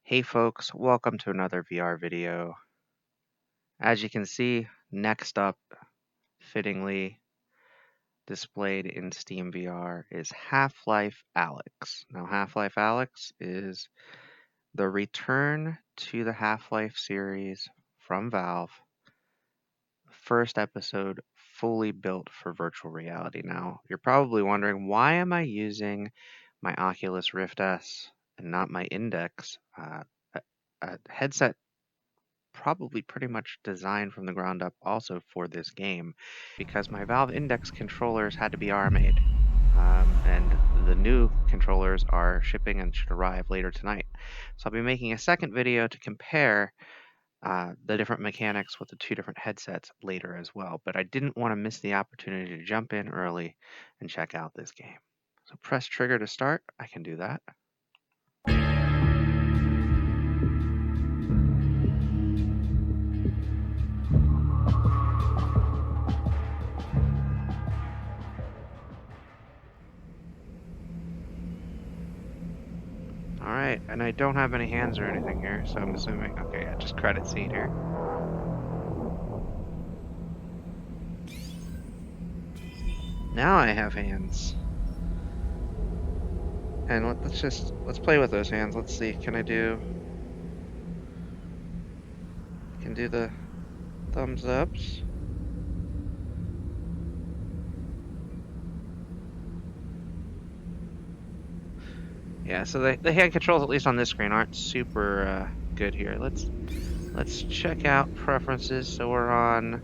Hey folks, welcome to another VR video. As you can see, next up, fittingly displayed in Steam VR is Half-Life Alyx. Now, Half-Life Alyx is the return to the Half-Life series from Valve. First episode fully built for virtual reality. Now, you're probably wondering, why am I using my Oculus Rift S and not my Index? A headset probably pretty much designed from the ground up also for this game, because my Valve Index controllers had to be RMA'd. And the new controllers are shipping and should arrive later tonight. So I'll be making a second video to compare the different mechanics with the two different headsets later as well. But I didn't want to miss the opportunity to jump in early and check out this game. So press trigger to start. I can do that. Alright, and I don't have any hands or anything here, so I'm assuming, okay, yeah, just credit scene here. Now I have hands. And let's play with those hands. Let's see, can do the thumbs ups. Yeah, so the hand controls, at least on this screen, aren't super good here. Let's check out preferences. So we're on.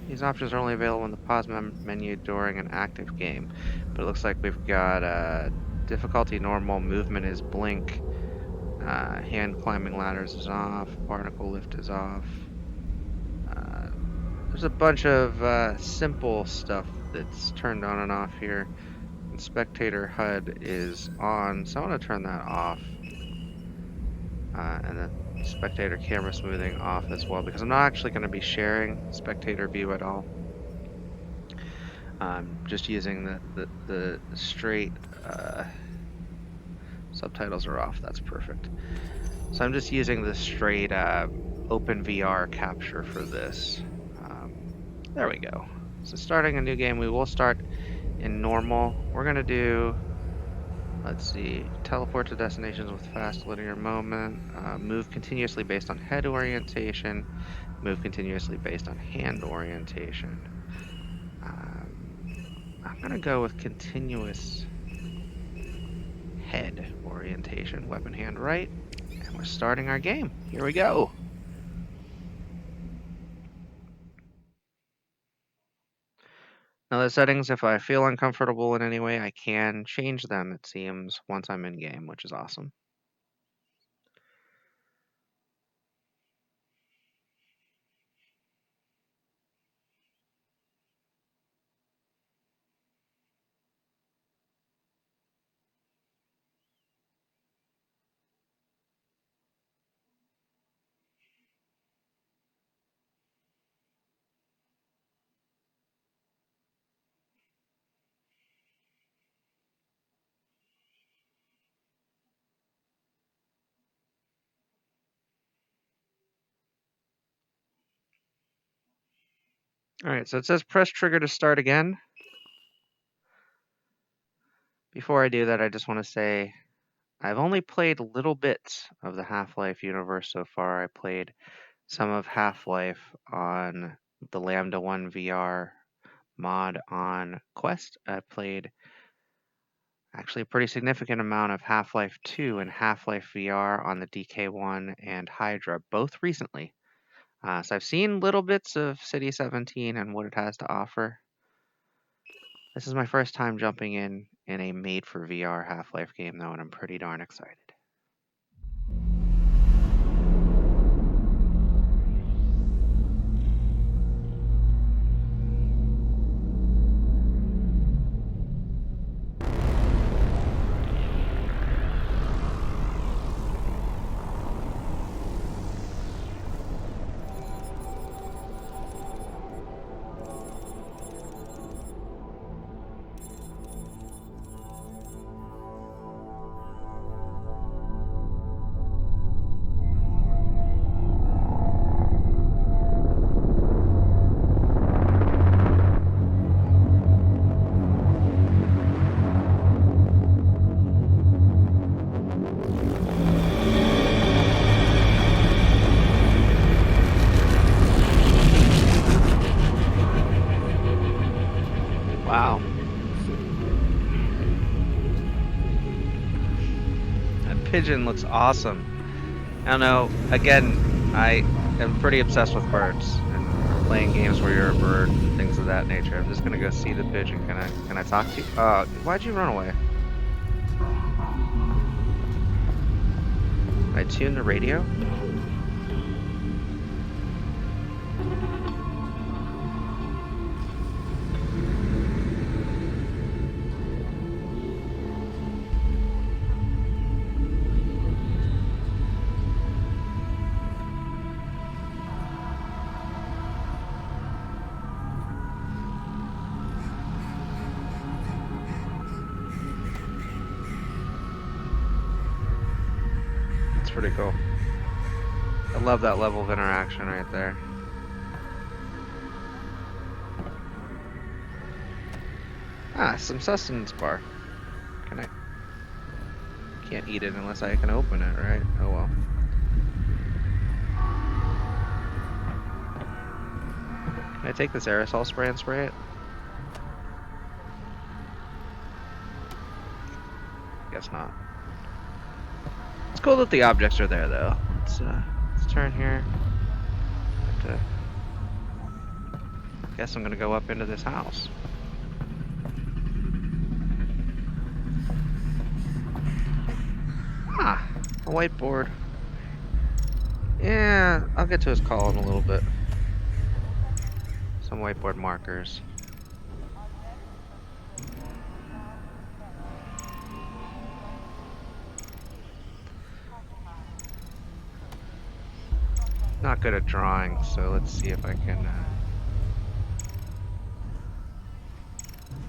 These options are only available in the pause menu during an active game, but it looks like we've got difficulty normal, movement is blink, hand climbing ladders is off, barnacle lift is off. There's a bunch of simple stuff that's turned on and off here. Spectator HUD is on, so I want to turn that off. And then spectator camera smoothing off as well, because I'm not actually going to be sharing spectator view at all. Just using the straight subtitles are off. That's perfect. So I'm just using the straight open VR capture for this. There we go. So starting a new game, we will start in normal. We're going to do, let's see, teleport to destinations with fast linear moment, move continuously based on head orientation, move continuously based on hand orientation. I'm going to go with continuous head orientation, weapon hand right, and we're starting our game. Here we go. Now the settings, if I feel uncomfortable in any way, I can change them, it seems, once I'm in game, which is awesome. Alright, so it says press trigger to start again. Before I do that, I just want to say I've only played little bits of the Half-Life universe so far. I played some of Half-Life on the Lambda 1 VR mod on Quest. I played actually a pretty significant amount of Half-Life 2 and Half-Life VR on the DK1 and Hydra, both recently. So I've seen little bits of City 17 and what it has to offer. This is my first time jumping in a made-for-VR Half-Life game, though, and I'm pretty darn excited. pigeon looks awesome. I don't know. Again, I am pretty obsessed with birds and playing games where you're a bird, things of that nature. I'm just gonna go see the pigeon. Can I talk to you? Why'd you run away? I tuned the radio? Pretty cool. I love that level of interaction right there. Ah, some sustenance bar. Can't eat it unless I can open it, right? Oh well. Can I take this aerosol spray and spray it? Guess not. It's cool that the objects are there, though. Let's turn here. Guess I'm gonna go up into this house. Ah, a whiteboard. Yeah, I'll get to his call in a little bit. Some whiteboard markers. Not good at drawing, so let's see if I can.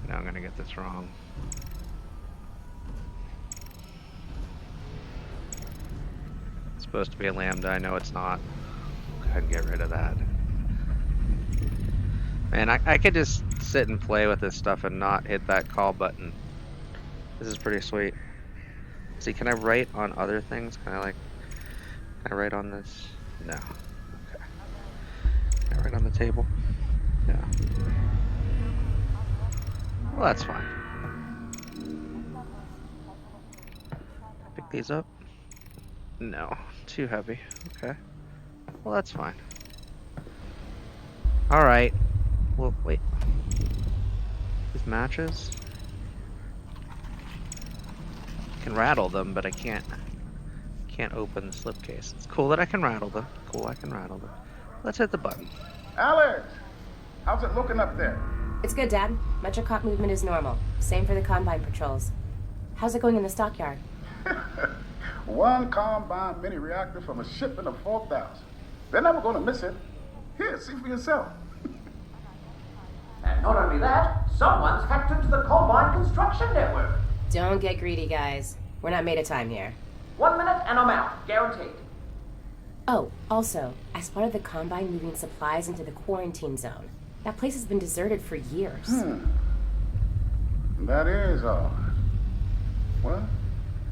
No, I'm gonna get this wrong. It's supposed to be a lambda. I know it's not. Go ahead and get rid of that. Man, I could just sit and play with this stuff and not hit that call button. This is pretty sweet. See, can I write on other things? Can I write on this? No. Okay. Can I write on the table? No. Well, that's fine. Pick these up? No. Too heavy. Okay. Well, that's fine. Alright. Well, wait. These matches? I can rattle them, but I can't open the slipcase. It's cool that I can rattle them. Cool, I can rattle them. Let's hit the button. Alyx! How's it looking up there? It's good, Dad. Metrocop movement is normal. Same for the Combine patrols. How's it going in the stockyard? One Combine mini reactor from a shipment of 4,000. They're never going to miss it. Here, see for yourself. And not only that, someone's hacked into the Combine construction network. Don't get greedy, guys. We're not made of time here. 1 minute and I'm out, guaranteed. Oh, also, I spotted the Combine moving supplies into the quarantine zone. That place has been deserted for years. That is odd. What?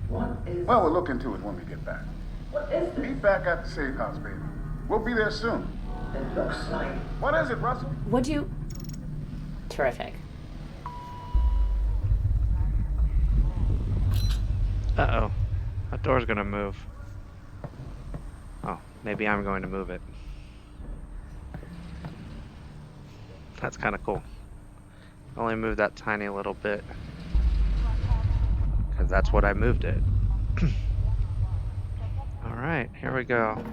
What is... Well, we'll look into it when we get back. What is this? Meet back at the safe house, baby. We'll be there soon. It looks like... What is it, Russell? Would you... Terrific. Uh-oh. That door's gonna move. Oh, maybe I'm going to move it. That's kind of cool. Only move that tiny little bit. Because that's what I moved it. Alright, here we go.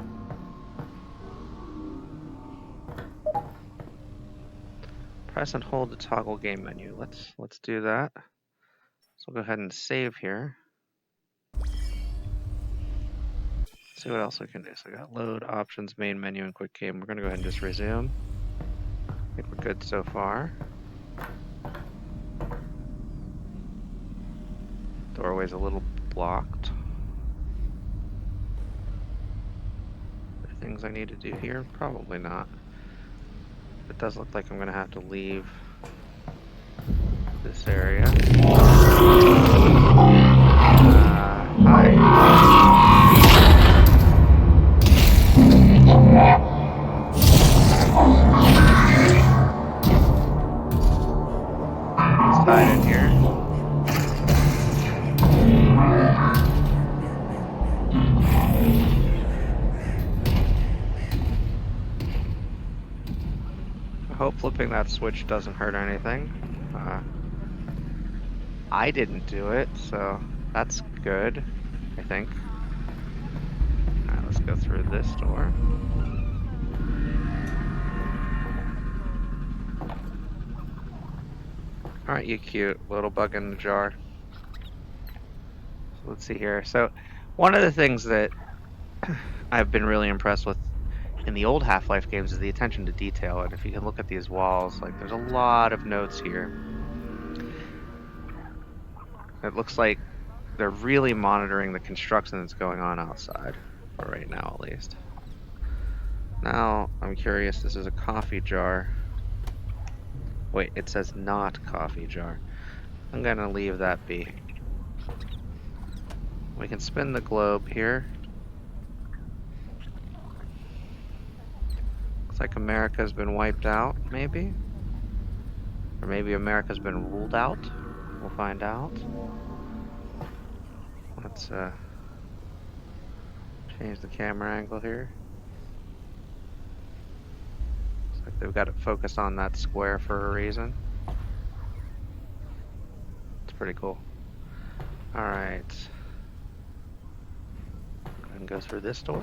Press and hold to toggle game menu. Let's do that. So we'll go ahead and save here. See what else we can do. So I got load, options, main menu, and quick game. We're gonna go ahead and just resume. I think we're good so far. Doorway's a little blocked. Are there things I need to do here? Probably not. It does look like I'm gonna have to leave this area. Hi. Let's hide in here. flipping that switch doesn't hurt anything. I didn't do it, so that's good, I think. Alright, let's go through this door. Aren't you cute? Little bug in the jar. So let's see here. So one of the things that I've been really impressed with in the old Half-Life games is the attention to detail. And if you can look at these walls, like there's a lot of notes here. It looks like they're really monitoring the construction that's going on outside, for right now at least. Now, I'm curious, this is a coffee jar. Wait, it says not coffee jar. I'm gonna leave that be. We can spin the globe here. Looks like America's been wiped out, maybe? Or maybe America's been ruled out? We'll find out. Let's change the camera angle here. Looks like they've got it focused on that square for a reason. It's pretty cool. Alright. Go ahead and go through this door.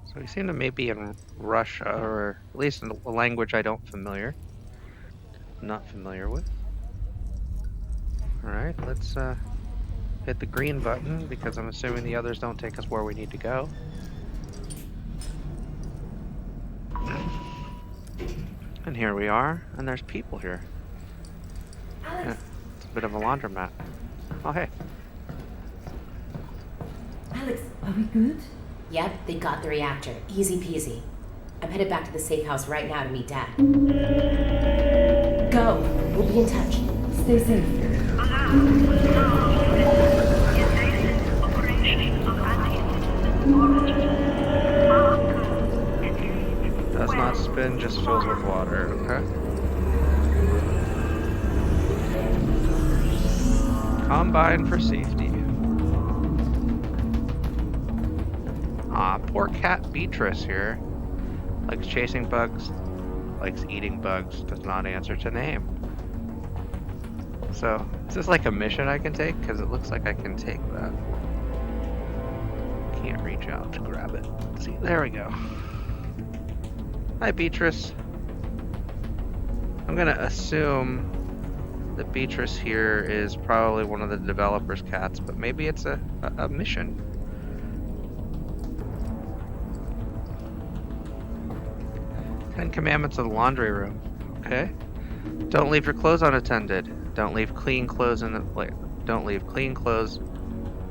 So we seem to maybe in Russia, or at least in a language I don't not familiar with. Alright, let's hit the green button, because I'm assuming the others don't take us where we need to go. And here we are, and there's people here. Alyx! Yeah, it's a bit of a laundromat. Oh, hey. Alyx, are we good? Yep, they got the reactor. Easy peasy. I'm headed back to the safe house right now to meet Dad. Go! We'll be in touch. Stay safe. Does not spin, just fills with water, okay? Combine for safety. Ah, poor cat Beatrice here. Likes chasing bugs, likes eating bugs, does not answer to name. So, is this like a mission I can take? Because it looks like I can take that. Can't reach out to grab it. See, there we go. Hi, Beatrice. I'm gonna assume that Beatrice here is probably one of the developer's cats, but maybe it's a mission. Ten Commandments of the Laundry Room. Okay. Don't leave your clothes unattended. Don't leave clean clothes in the don't leave clean clothes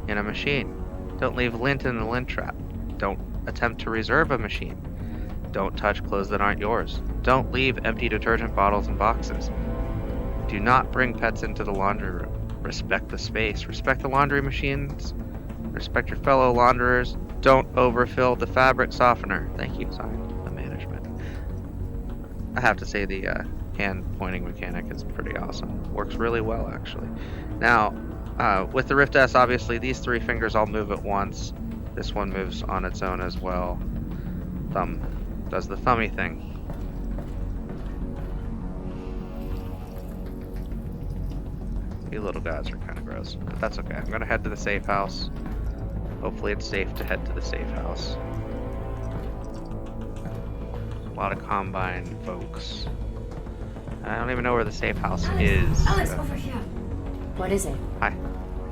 in a machine. Don't leave lint in the lint trap. Don't attempt to reserve a machine. Don't touch clothes that aren't yours. Don't leave empty detergent bottles and boxes. Do not bring pets into the laundry room. Respect the space. Respect the laundry machines. Respect your fellow launderers. Don't overfill the fabric softener. Thank you, signed the management. I have to say the hand pointing mechanic is pretty awesome. Works really well, actually. Now, with the Rift S, obviously, these three fingers all move at once. This one moves on its own as well. Thumb does the thummy thing. You little guys are kind of gross, but that's okay. I'm gonna head to the safe house. Hopefully it's safe to head to the safe house. A lot of Combine folks. I don't even know where the safe house is. Alyx, over here. What is it? Hi.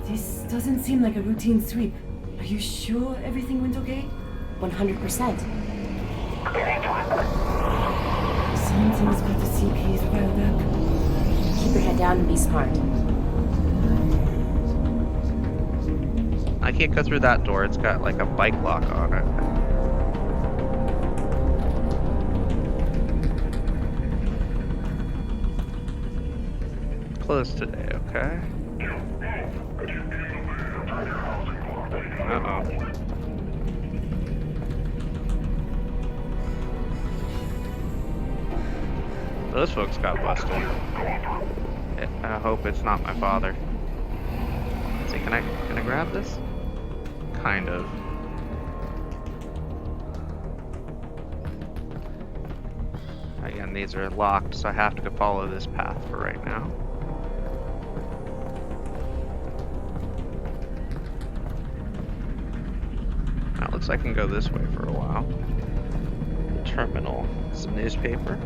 This doesn't seem like a routine sweep. Are you sure everything went okay? 100%. Something's got the CPs riled up. Keep your head down and be smart. I can't go through that door. It's got like a bike lock on it. Closed today, okay? Uh-oh. Those folks got busted. I hope it's not my father. Let's see, can I grab this? Kind of. Again, these are locked, so I have to follow this path for right now. Now it looks like I can go this way for a while. The terminal. Some newspaper.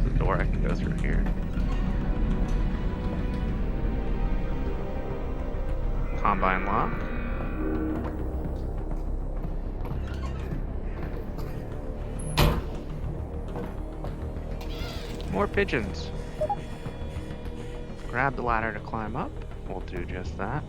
The door I can go through here. Combine lock. More pigeons. Grab the ladder to climb up. We'll do just that.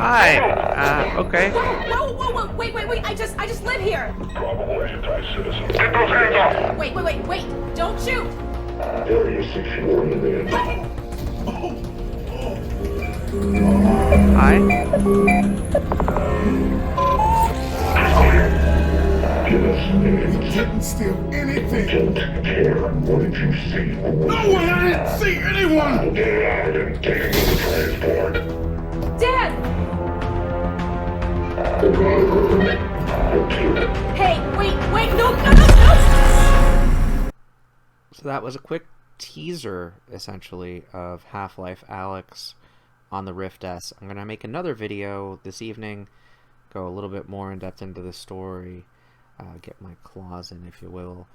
Hi. Okay. Whoa, wait, I just live here. Probable anti-citizen. Get those hands off! Wait, don't shoot. Area 641 Hi. Give us names. You didn't steal anything. Don't care. What did you see? No one! I didn't see anyone! Get out and take him to the transport. Dad! Hey, wait, no! So that was a quick teaser, essentially, of Half-Life Alyx on the Rift S. I'm going to make another video this evening, go a little bit more in depth into the story, get my claws in, if you will.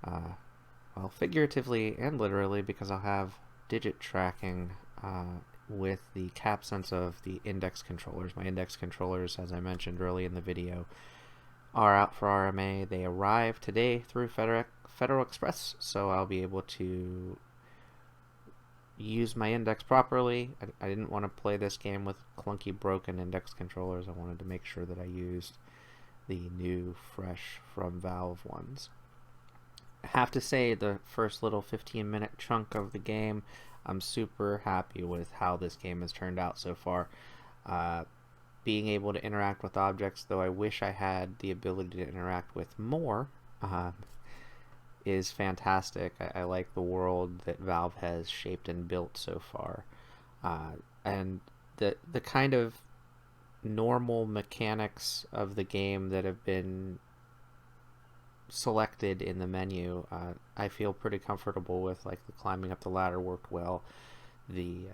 Well, figuratively and literally, because I'll have digit tracking with the cap sense of the index controllers. My index controllers, as I mentioned early in the video, are out for RMA. They arrive today through Federal Express, so I'll be able to use my index properly. I didn't want to play this game with clunky, broken index controllers. I wanted to make sure that I used the new, fresh, from Valve ones. I have to say, the first little 15-minute chunk of the game, I'm super happy with how this game has turned out so far. Being able to interact with objects, though I wish I had the ability to interact with more, is fantastic. I like the world that Valve has shaped and built so far. And the kind of normal mechanics of the game that have been selected in the menu, I feel pretty comfortable with. Like the climbing up the ladder worked well, the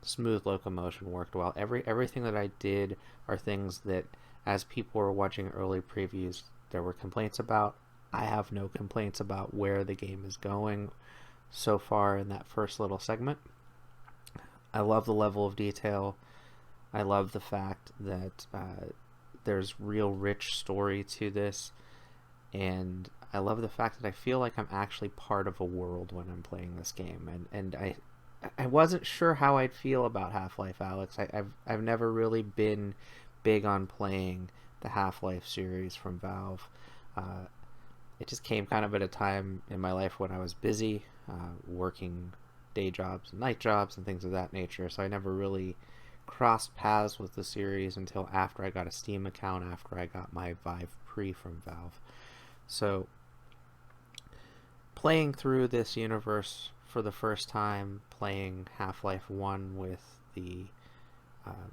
smooth locomotion worked well. Everything that I did are things that, as people were watching early previews, there were complaints about. I have no complaints about where the game is going so far in that first little segment. I love the level of detail. I love the fact that there's real rich story to this. And I love the fact that I feel like I'm actually part of a world when I'm playing this game. And I wasn't sure how I'd feel about Half-Life Alyx. I've never really been big on playing the Half-Life series from Valve. It just came kind of at a time in my life when I was busy, working day jobs and night jobs and things of that nature. So I never really crossed paths with the series until after I got a Steam account, after I got my Vive Pre from Valve. So, playing through this universe for the first time, playing Half-Life 1 with the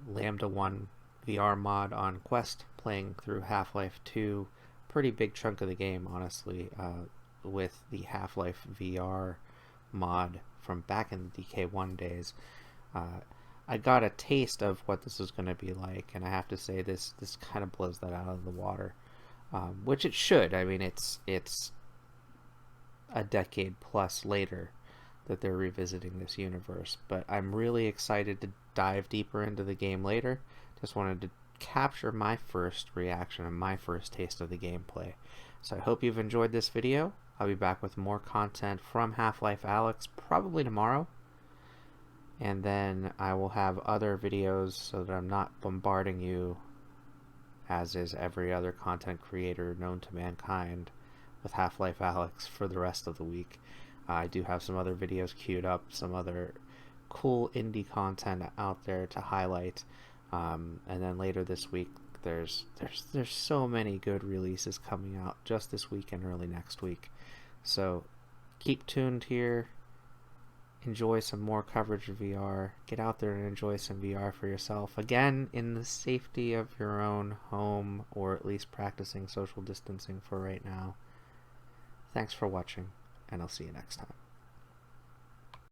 Lambda 1 VR mod on Quest, playing through Half-Life 2, pretty big chunk of the game, honestly, with the Half-Life VR mod from back in the DK1 days. I got a taste of what this is going to be like, and I have to say this kind of blows that out of the water. Which it should. I mean, it's a decade plus later that they're revisiting this universe, but I'm really excited to dive deeper into the game later. Just wanted to capture my first reaction and my first taste of the gameplay. So I hope you've enjoyed this video. I'll be back with more content from Half-Life Alyx probably tomorrow. And then I will have other videos so that I'm not bombarding you, as is every other content creator known to mankind, with Half-Life Alyx for the rest of the week. I do have some other videos queued up, some other cool indie content out there to highlight. And then later this week, there's so many good releases coming out just this week and early next week. So keep tuned here. Enjoy some more coverage of VR. Get out there and enjoy some VR for yourself. Again, in the safety of your own home, or at least practicing social distancing for right now. Thanks for watching, and I'll see you next time.